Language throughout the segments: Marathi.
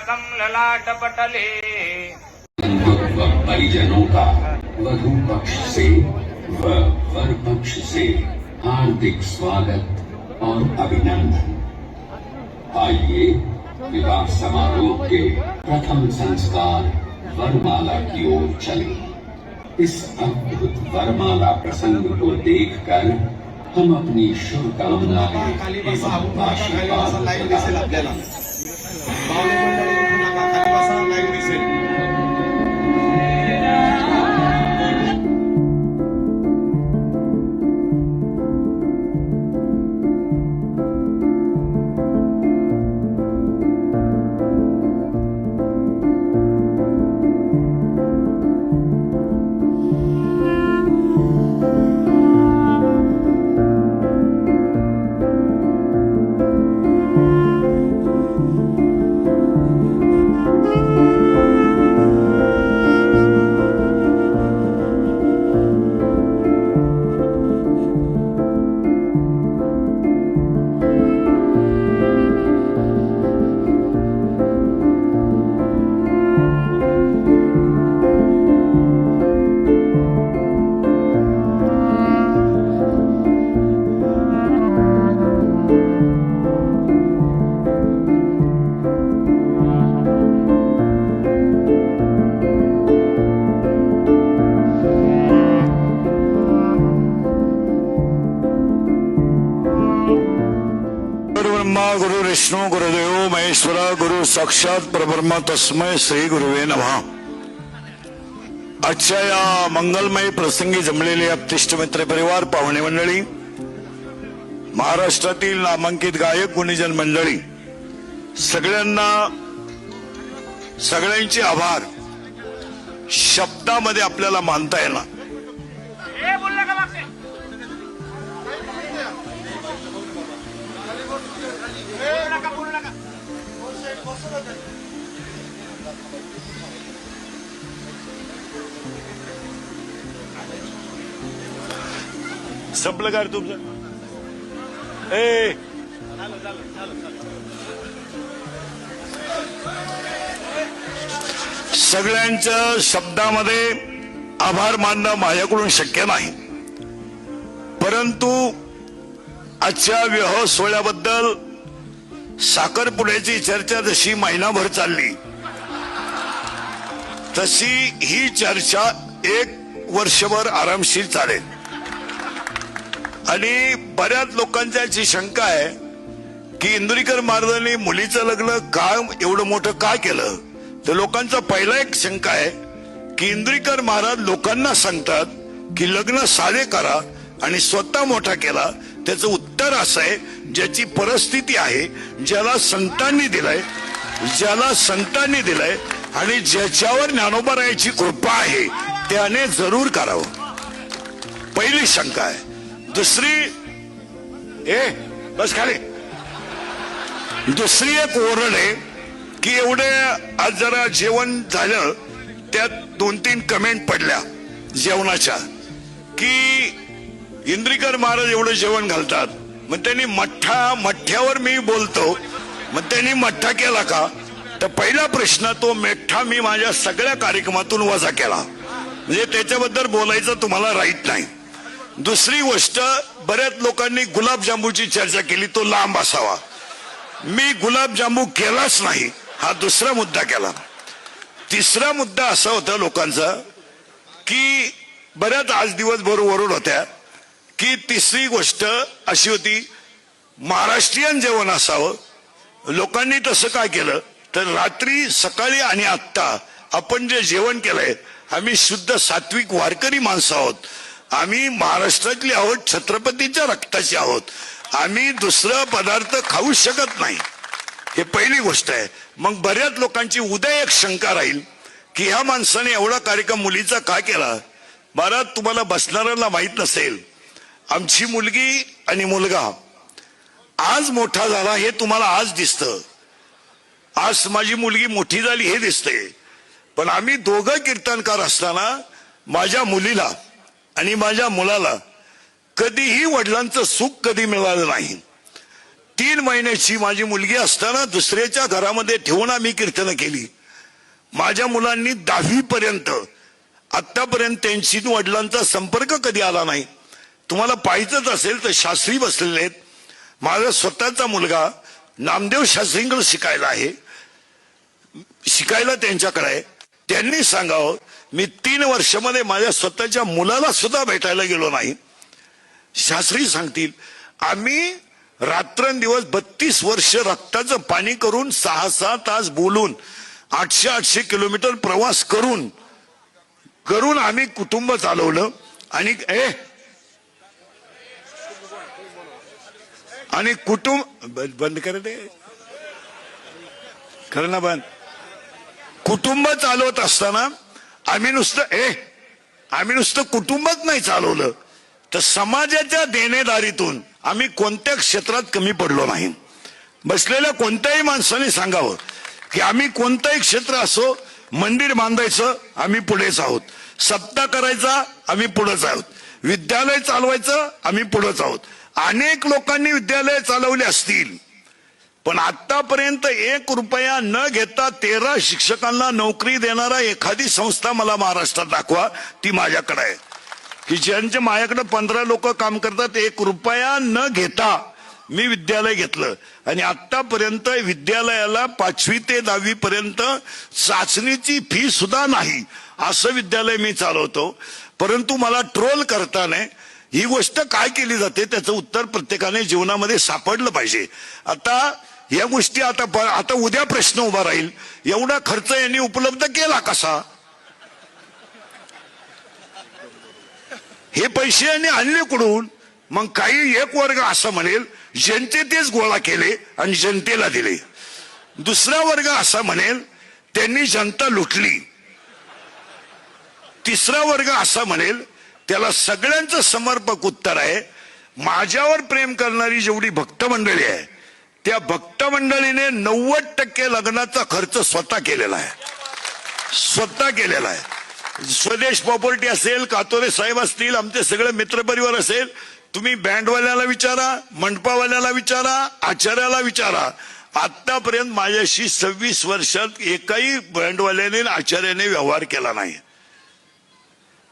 तिलकम ललाट पटले। परिजनों का वधू पक्ष से व वर पक्ष से हार्दिक स्वागत और अभिनंदन। आइए विवाह समारोह के प्रथम संस्कार वरमाला की ओर चले। इस अद्भुत वरमाला प्रसंग को देखकर हम अपनी शुभकामनाएं एवं आशीर्वाद प्रदान करें। गुरु विष्णु गुरुदेव महेश्वर गुरु साक्षात परब्रह्म तस्मै श्री गुरुवे नमः। आजच्या या मंगलमय प्रसंगी जमलेले अप्तिष्ट मित्र परिवार पाहुणे मंडळी, महाराष्ट्रातील नामांकित गायक गुणीजन मंडळी, सगळ्यांचे आभार शब्दामध्ये आपल्याला मानता येणार। संपलं का रे तुमचं? सगळ्यांच्या शब्दामध्ये आभार मानणं माझ्याकडून शक्य नाही, परंतु आजच्या विवाह सोहळ्याबद्दल साखरपुड्याची चर्चा जशी महिनाभर चालली तशी ही चर्चा एक वर्षभर आरामशीर चालेल। आणि बऱ्याच लोकांची अशी शंका आहे की इंदुरीकर महाराजांनी मुलीचं लग्न का एवढं मोठं का केलं, तर लोकांचा पहिला एक शंका आहे की इंदुरीकर महाराज लोकांना सांगतात की लग्न साधे करा आणि स्वतः मोठा केला। त्याचं उत्तर असं आहे, ज्याची परिस्थिती आहे, ज्याला संतांनी दिलंय आणि ज्याच्यावर ज्ञानोबरायाची कृपा आहे त्याने जरूर करावं। पहिली शंका आहे। दुसरी बस खाली, दुसरी एक ओरड आहे की एवढे आज जरा जेवण झालं, त्यात 2-3 कमेंट पडल्या जेवणाच्या की इंद्रिकर महाराज एवढं जेवण घालतात, मग त्यांनी मठ्ठ्यावर मी बोलतो, मग त्यांनी मठ्ठा केला का? तर पहिला प्रश्न, तो मठ्ठा मी माझ्या सगळ्या कार्यक्रमातून वजा केला, म्हणजे त्याच्याबद्दल बोलायचं तुम्हाला राईट नाही। दुसरी गोष्ट, बऱ्याच लोकांनी गुलाबजांबूची चर्चा केली, तो लांब असावा। मी गुलाबजांबू केलाच नाही, हा दुसरा मुद्दा केला। तिसरा मुद्दा असा होता लोकांचा की बऱ्याच आज दिवसभर ओरड होत्या की तिसरी गोष्ट अशी होती, महाराष्ट्रीयन जेवण असावं। लोकांनी तसं काय केलं तर रात्री, सकाळी आणि आत्ता आपण जे जेवण केलंय, आम्ही शुद्ध सात्विक वारकरी माणसं आहोत, आम्ही महाराष्ट्रातली आहोत, छत्रपतीच्या रक्ताची आहोत, आम्ही दुसरा पदार्थ खाऊ शकत नाही। हे पहिली गोष्ट आहे। मग बऱ्याच लोकांची उद्या एक शंका राहील की ह्या माणसाने एवढा कार्यक्रम मुलीचा का केला। महाराज, तुम्हाला बसणाऱ्यांना माहित नसेल, आमची मुलगी आणि मुलगा आज मोठा झाला हे तुम्हाला आज दिसतं, आज माझी मुलगी मोठी झाली हे दिसते, पण आम्ही दोघं कीर्तनकार असताना माझ्या मुलीला आणि माझ्या मुलाला कधीही वडिलांचं सुख कधी मिळालं नाही। 3 महिन्याची माझी मुलगी असताना दुसऱ्याच्या घरामध्ये ठेवून आम्ही कीर्तनं केली. माझ्या मुलांनी 10वी पर्यंत आतापर्यंत त्यांची वडिलांचा संपर्क कधी आला नाही. तुम्हाला पाहायचंच असेल तर शास्त्री बसलेले आहेत. माझा स्वतःचा मुलगा नामदेव शास्त्रींकडे शिकायला आहे, शिकायला त्यांच्याकडे आहे. त्यांनी सांगावं, मी 3 वर्षामध्ये माझ्या स्वतःच्या मुलाला सुद्धा भेटायला गेलो नाही. शास्त्री सांगतील, आम्ही रात्रंदिवस 32 वर्ष रक्ताचं पाणी करून 6-6 तास बोलून 800 किलोमीटर प्रवास करून आम्ही कुटुंब चालवलं. आणि कुटुंब बंद करते खरं ना बंद. कुटुंब चालवत असताना आम्ही नुसतं कुटुंबच नाही चालवलं, तर समाजाच्या देणेदारीतून आम्ही कोणत्या क्षेत्रात कमी पडलो नाही. बसलेल्या कोणत्याही माणसाने सांगावं की आम्ही कोणतंही क्षेत्र असो, मंदिर बांधायचं आम्ही पुढेच आहोत, सप्ताह करायचा आम्ही पुढेच आहोत, विद्यालय चालवायचं आम्ही पुढेच आहोत. अनेक लोकांनी विद्यालय चालवले असतील, पण आतापर्यंत 1 रुपया न घेता 13 शिक्षकांना नोकरी देणारा एखादी संस्था मला महाराष्ट्रात दाखवा, ती माझ्याकडे आहे. की ज्यांच्या माझ्याकडे 15 लोक काम करतात, 1 रुपया न घेता मी विद्यालय घेतलं. आणि आतापर्यंत विद्यालयाला 5वी ते 10वी पर्यंत चाचणीची फी सुद्धा नाही असं विद्यालय मी चालवतो. परंतु मला ट्रोल करताना ही गोष्ट काय केली जाते त्याचं उत्तर प्रत्येकाने जीवनामध्ये सापडलं पाहिजे. आता या गोष्टी आता उद्या प्रश्न उभा राहील, एवढा खर्च यांनी उपलब्ध केला कसा? हे पैसे यांनी आणले कुठून? मग काही एक वर्ग असा म्हणेल जनतेतेच गोळा केले आणि जनतेला दिले. दुसरा वर्ग असा म्हणेल त्यांनी जनता लुटली. तिसरा वर्ग असा म्हणेल त्याला सगळ्यांचं समर्पक उत्तर आहे, माझ्यावर प्रेम करणारी जेवढी भक्त मंडळी आहे त्या भक्त मंडळीने 90% लग्नाचा खर्च स्वतः केलेला आहे. स्वदेश प्रॉपर्टी असेल, कातोरे साहेब असतील, आमचे सगळे मित्रपरिवार असेल, तुम्ही बँडवाल्याला विचारा, मंडपावाल्याला विचारा, आचार्याला विचारा, आतापर्यंत माझ्याशी 26 वर्षात एकाही बँडवाल्याने आचार्याने व्यवहार केला नाही.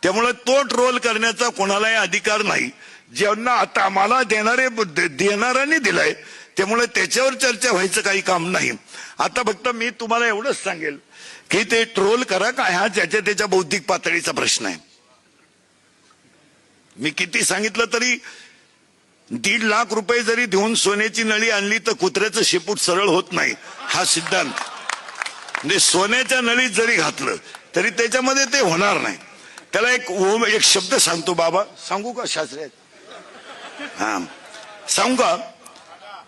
त्यामुळे तो ट्रोल करण्याचा कोणालाही अधिकार नाही. ज्यांना आता आम्हाला देणाऱ्यांनी दिलाय, त्यामुळे त्याच्यावर चर्चा व्हायचं काही काम नाही. आता फक्त मी तुम्हाला एवढंच सांगेल की ते ट्रोल करा का, हा ज्याच्या त्याच्या बौद्धिक पातळीचा प्रश्न आहे. मी किती सांगितलं तरी 1.5 लाख रुपये जरी देऊन सोन्याची नळी आणली तर कुत्र्याचं शेपूट सरळ होत नाही, हा सिद्धांत. म्हणजे सोन्याच्या नळीत जरी घातलं तरी त्याच्यामध्ये ते होणार नाही. त्याला एक शब्द सांगतो बाबा, सांगू का शास्त्री? हा सांगू का?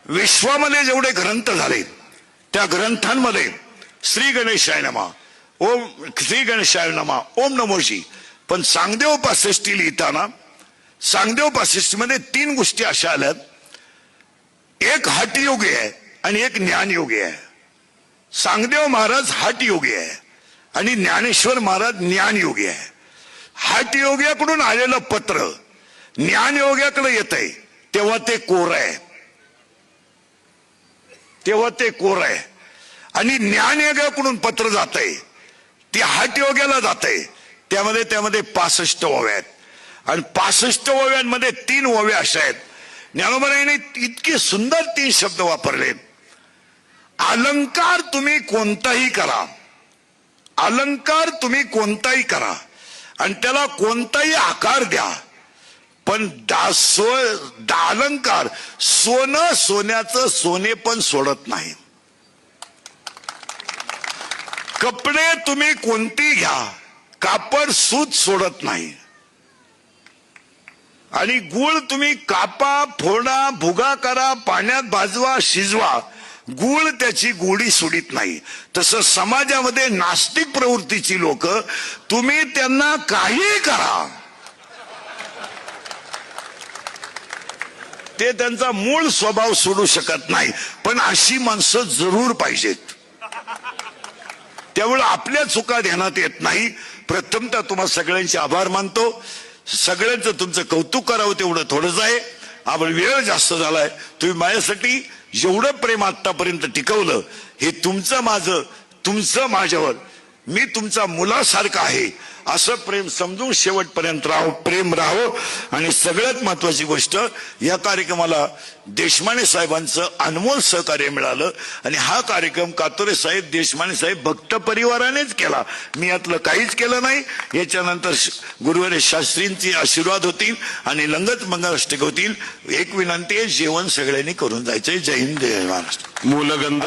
विश्वामध्ये जेवढे ग्रंथ झाले त्या ग्रंथांमध्ये श्री गणेशाय नमः, ओम श्री गणेशाय नमः, ओम नमोजी. पण सांगदेव 65 लिहिताना सांगदेव 65 मध्ये 3 गोष्टी अशा आल्यात, एक हठयोगी आहे आणि एक ज्ञानयोगी आहे. सांगदेव महाराज हठयोगी आहे आणि ज्ञानेश्वर महाराज ज्ञानयोगी आहे. हठयोग्याकडून आलेलं पत्र ज्ञानयोग्याकडे येत आहे तेव्हा ते कोर आहे, आणि ज्ञानयोग्याकडून पत्र जात आहे ते हठयोग्याला जात आहे, त्यामध्ये 65 ओव्या आहेत. आणि 65 ओव्यांमध्ये 3 ओव्या अशा आहेत. ज्ञानोबाने इतके सुंदर 3 शब्द वापरले. अलंकार तुम्ही कोणताही करा आणि त्याला कोणताही आकार द्या, पण अलंकार सोन्याचं सोने पण सोडत नाही. कपडे तुम्ही कोणती घ्या, कापड सूत सोडत नाही. आणि गुळ तुम्ही कापा, फोडा, भुगा करा, पाण्यात भाजवा, शिजवा, गुळ त्याची गोडी सोडित नाही. तसं समाजामध्ये नास्तिक प्रवृत्तीची लोक, तुम्ही त्यांना काही करा, ते त्यांचा मूळ स्वभाव सोडू शकत नाही. पण अशी माणसं जरूर पाहिजेत. त्यामुळे आपल्या चुका ध्यानात येत नाही. प्रथमतः तुम्हा सगळ्यांचे आभार मानतो. सगळ्यांचं तुमचं कौतुक करावं तेवढं थोडंच आहे. आपण वेळ जास्त झालाय, तुम्ही माझ्यासाठी जेवढं प्रेम आतापर्यंत टिकवलं हे तुमचं माझं, तुमचं माझ्यावर, मी तुमचा मुलासारखा आहे असं प्रेम समजून शेवटपर्यंत प्रेम राहावं। आणि सगळ्यात महत्वाची गोष्ट, या कार्यक्रमाला देशमाने साहेबांचं अनमोल सहकार्य मिळालं आणि हा कार्यक्रम कातोरे साहेब, देशमाने साहेब भक्त परिवारानेच केला, मी यातलं काहीच केलं नाही। याच्यानंतर गुरुवारी शास्त्रींचे आशीर्वाद होतील आणि लंगत मंगलाष्टक होतील। एक विनंती आहे, जेवण सगळ्यांनी करून जायचंय। जय हिंद, जय महाराष्ट्र। मूलगंध